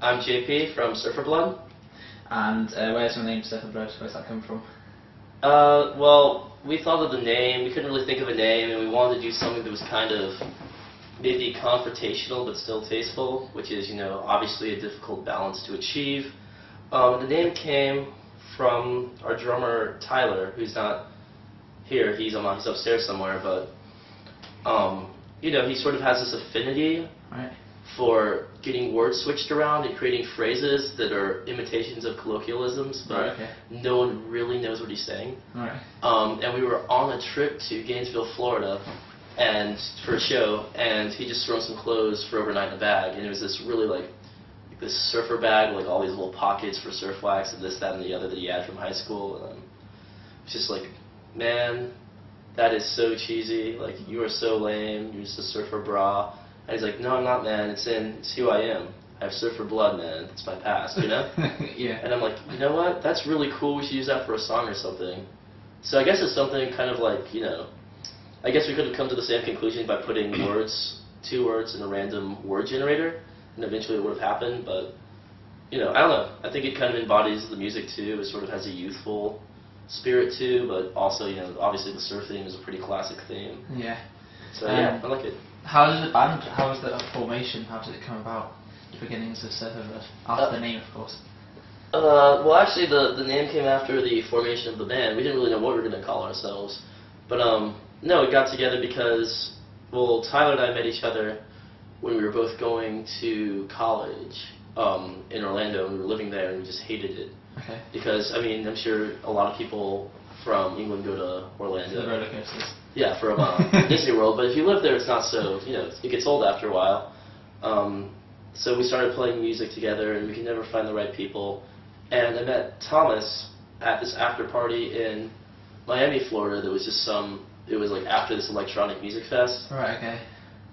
I'm JP from Surfer Blood. And where's your name, Surfer Blood? Where's that come from? Well, we thought of the name. We couldn't really think of a name, and we wanted to do something that was kind of maybe confrontational but still tasteful, which is, you know, obviously a difficult balance to achieve. The name came from our drummer Tyler, who's not here. He's upstairs somewhere, but you know, he sort of has this affinity for getting words switched around and creating phrases that are imitations of colloquialisms, but no one really knows what he's saying. And we were on a trip to Gainesville, Florida, and for a show, and he just threw some clothes for overnight in a bag, and it was this really like this surfer bag with like all these little pockets for surf wax and this, that, and the other that he had from high school, and it's just like, man, that is so cheesy, like, you are so lame, you're just a surfer bra. And he's like, no, I'm not, man, it's who I am. I have surfer blood, man, it's my past, you know? And I'm like, you know what, that's really cool, we should use that for a song or something. So I guess it's something kind of like, you know, I guess we could have come to the same conclusion by putting two words in a random word generator, and eventually it would have happened, but, you know, I don't know, I think it kind of embodies the music too, it sort of has a youthful spirit too, but also, you know, obviously the surf theme is a pretty classic theme. So yeah, I like it. How was the band, how was the formation, how did it come about, the beginnings of Surfer Blood, after the name of course? Well actually the name came after the formation of the band. We didn't really know what we were going to call ourselves, but no, we got together because, well, Tyler and I met each other when we were both going to college in Orlando, and we were living there and we just hated it. Because, I mean, I'm sure a lot of people from England go to Orlando. The roller coasters. Yeah, from Disney World, but if you live there, it's not so, you know, it gets old after a while. So we started playing music together, and we could never find the right people. And I met Thomas at this after party in Miami, Florida. That was just it was like after this electronic music fest. And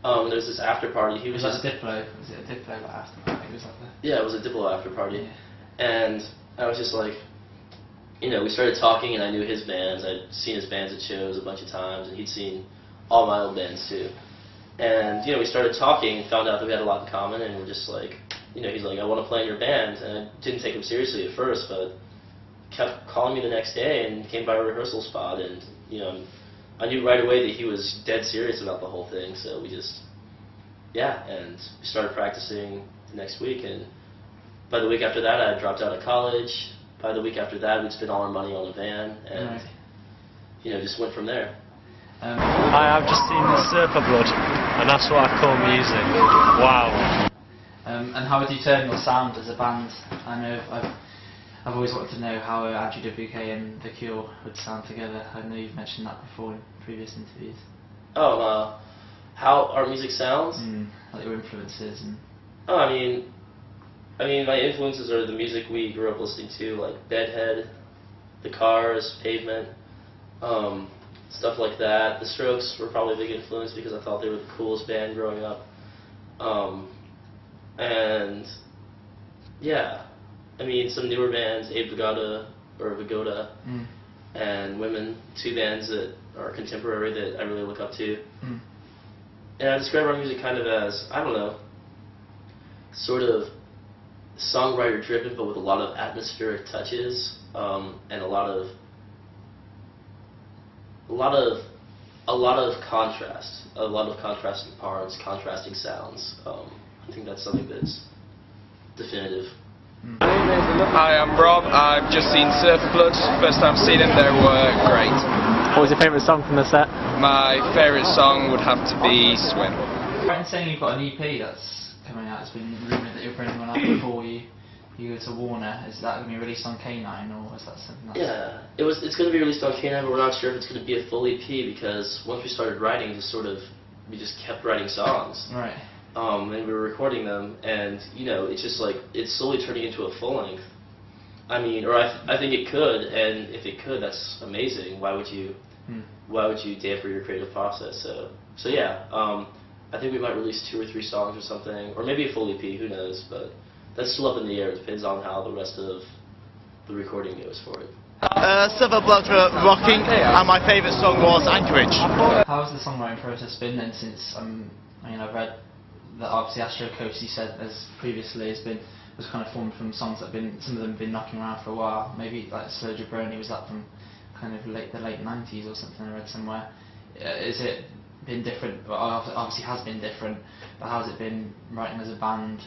there was this after party. He was just Diplo. Was it a Diplo after party? He was up there. Yeah, it was a Diplo after party. And I was just like, you know, we started talking, and I knew his bands. I'd seen his bands at shows a bunch of times, and he'd seen all my old bands too. And, you know, we started talking and found out that we had a lot in common, and we're just like, you know, he's like, I want to play in your band. And I didn't take him seriously at first, but kept calling me the next day and came by a rehearsal spot, and, you know, I knew right away that he was dead serious about the whole thing, so we just, and we started practicing the next week, and by the week after that I dropped out of college. By the week after that we'd spent all our money on a van, and you know, just went from there. I've just seen Surfer Blood, and that's what I call music. Wow. And how would you term your sound as a band? I know I've always wanted to know how Andrew WK and The Cure would sound together. I know you've mentioned that before in previous interviews. Oh, how our music sounds? Like your influences and... Oh, I mean, my influences are the music we grew up listening to, like Bedhead, The Cars, Pavement, stuff like that. The Strokes were probably a big influence because I thought they were the coolest band growing up. And yeah, I mean, some newer bands, Abe Vigoda, and Women, two bands that are contemporary that I really look up to. And I describe our music kind of as, I don't know, sort of songwriter driven, but with a lot of atmospheric touches, and a lot of contrast, a lot of contrasting parts, contrasting sounds. I think that's something that's definitive. Hi, I'm Rob. I've just seen Surfer Blood. First time seeing them, they were great. What was your favourite song from the set? My favourite song would have to be Swim. Right in saying you've got an EP that's coming out. It's been rumoured that you're bringing one out before you go to Warner. Is that going to be released on K9, or is that something else? Yeah, it's going to be released on K9, but we're not sure if it's going to be a full EP, because once we started writing, we just kept writing songs. And we were recording them, and, you know, it's just like, it's slowly turning into a full length. I mean, or I think it could, and if it could, that's amazing. Why would you damper your creative process? So yeah, I think we might release 2 or 3 songs or something, or maybe a full EP, who knows, but that's still up in the air. It depends on how the rest of the recording goes for it. Surfer Blood were rocking, and my favourite song was Anchorage. How has the songwriting process been then, since, I mean, I've read that obviously Astro Coast, you said, as previously, has been was kind of formed from songs that some of them have been knocking around for a while. Maybe like Slow Jabroni, was that from kind of the late 90s or something I read somewhere. Is it been different? Well, obviously has been different, but how's it been writing as a band?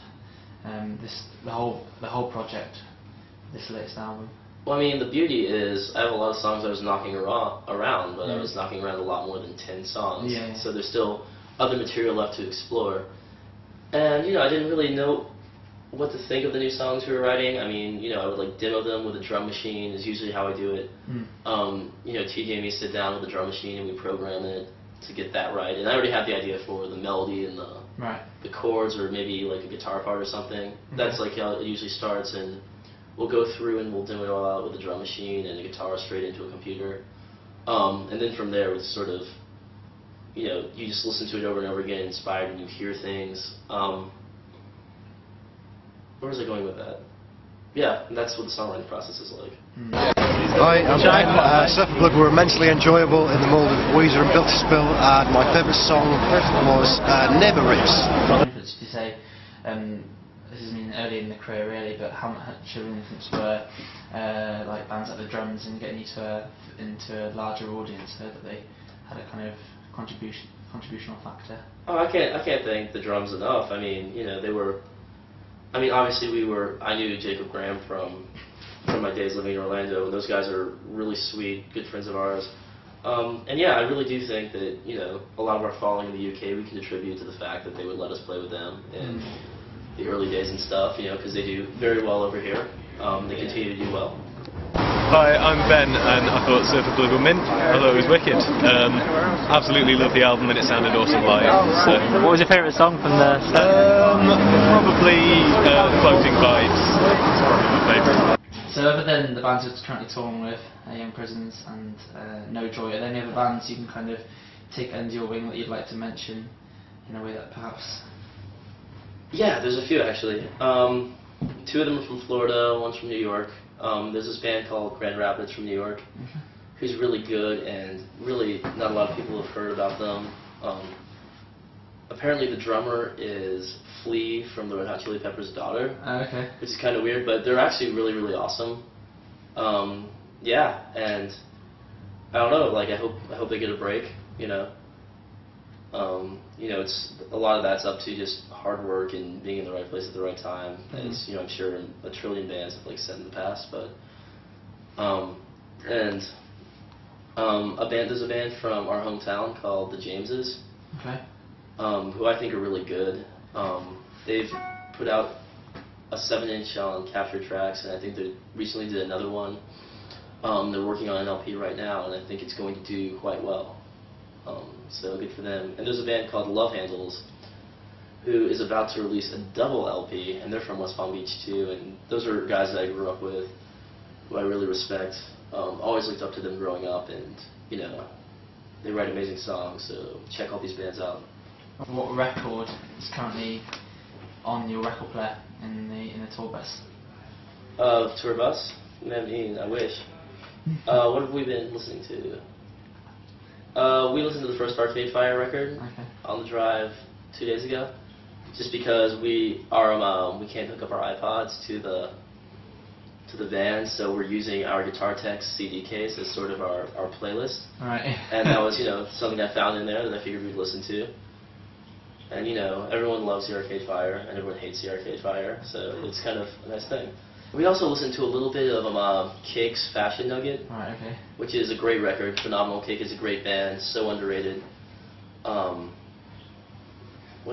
The whole project, this latest album. Well, I mean, the beauty is I have a lot of songs I was knocking around, but I was knocking around a lot more than 10 songs. Yeah. So there's still other material left to explore. And, I didn't really know what to think of the new songs we were writing. I mean, I would like demo them with a drum machine is usually how I do it. TJ and me sit down with the drum machine and we program it to get that right. And I already had the idea for the melody and the chords, or maybe like a guitar part or something. That's like how it usually starts, and we'll go through and we'll demo it all out with a drum machine and a guitar straight into a computer. And then from there, it's sort of, you just listen to it over and over again, inspired, and you hear things. Where was I going with that? Yeah, and that's what the songwriting process is like. Hi, I'm Ben. Surfer Blood were immensely enjoyable in the mould of Weezer and Built to Spill, and my favourite song was Neighbour Rips. Did you say, this is early in the career really, but how much of an influence were like bands like the Drums and getting you into a larger audience, so that they had a kind of contributional factor? Oh, I can't thank the Drums enough. I mean, they were. I mean, obviously I knew Jacob Graham from my days living in Orlando, and those guys are really sweet, good friends of ours. And yeah, I really do think that, a lot of our following in the UK, we can attribute to the fact that they would let us play with them in the early days and stuff, because they do very well over here. They continue to do well. Hi, I'm Ben, and I thought Surfer Blood were mint. I thought it was wicked. Absolutely loved the album, and it sounded awesome live. So. What was your favourite song from the set? Probably Floating Vibes. It's probably my favourite. So other than the bands you're currently touring with, Young Prisons and No Joy, are there any other bands you can kind of take under your wing that you'd like to mention in a way that perhaps... Yeah, there's a few actually. 2 of them are from Florida, one's from New York. There's this band called Grand Rapids from New York, who's really good, and really not a lot of people have heard about them. Apparently the drummer is Flea from the Red Hot Chili Peppers' daughter, okay. Which is kind of weird, but they're actually really, really awesome. Yeah, and I don't know, like I hope they get a break, it's a lot of that's up to just hard work and being in the right place at the right time. As I'm sure a trillion bands have said in the past, but there's a band from our hometown called the Jameses, who I think are really good. They've put out a 7-inch on Capture Tracks, and I think they recently did another one. They're working on an LP right now, and I think it's going to do quite well. So good for them. And there's a band called Love Handles, who is about to release a double LP, and they're from West Palm Beach too. And those are guys that I grew up with, who I really respect. Always looked up to them growing up, and they write amazing songs. So check all these bands out. What record is currently on your record player in the tour bus? Tour bus? I mean, I wish. What have we been listening to? We listened to the first Arcade Fire record on the drive 2 days ago, just because we can't hook up our iPods to the van, so we're using our Guitar Tech's CD case as sort of our playlist. Right. And that was something I found in there that I figured we'd listen to. And everyone loves the Arcade Fire and everyone hates the Arcade Fire, so it's kind of a nice thing. We also listened to a little bit of Cake's Fashion Nugget, which is a great record. Phenomenal. Cake is a great band, so underrated. What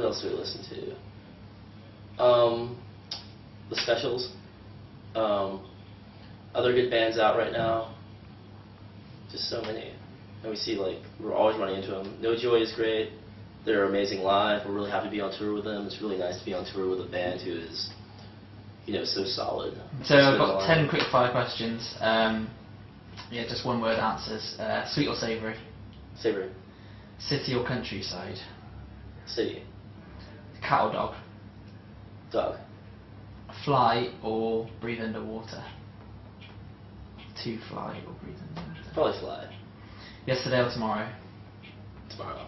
else do we listen to? The Specials. Other good bands out right now. Just so many. And we see we're always running into them. No Joy is great. They're amazing live. We're really happy to be on tour with them. It's really nice to be on tour with a band who is so solid. So I've got 10 quick fire questions. Just one word answers. Sweet or savoury? Savoury. City or countryside? City. Cat or dog? Dog. Fly or breathe underwater? To fly or breathe underwater? Probably fly. Yesterday or tomorrow? Tomorrow.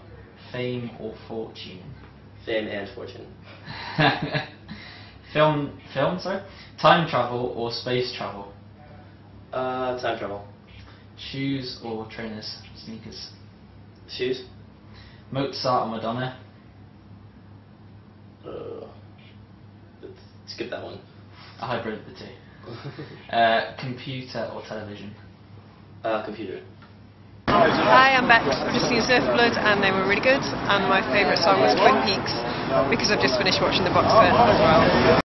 Fame or fortune? Fame and fortune. Film, sorry? Time travel or space travel? Time travel. Shoes or trainers? Sneakers. Shoes. Mozart or Madonna? Skip that one. A hybrid of the two. Computer or television? Computer. Hi, I'm Bex. I've just seen Surf Blood and they were really good. And my favourite song was Twin Peaks because I've just finished watching the box set as well.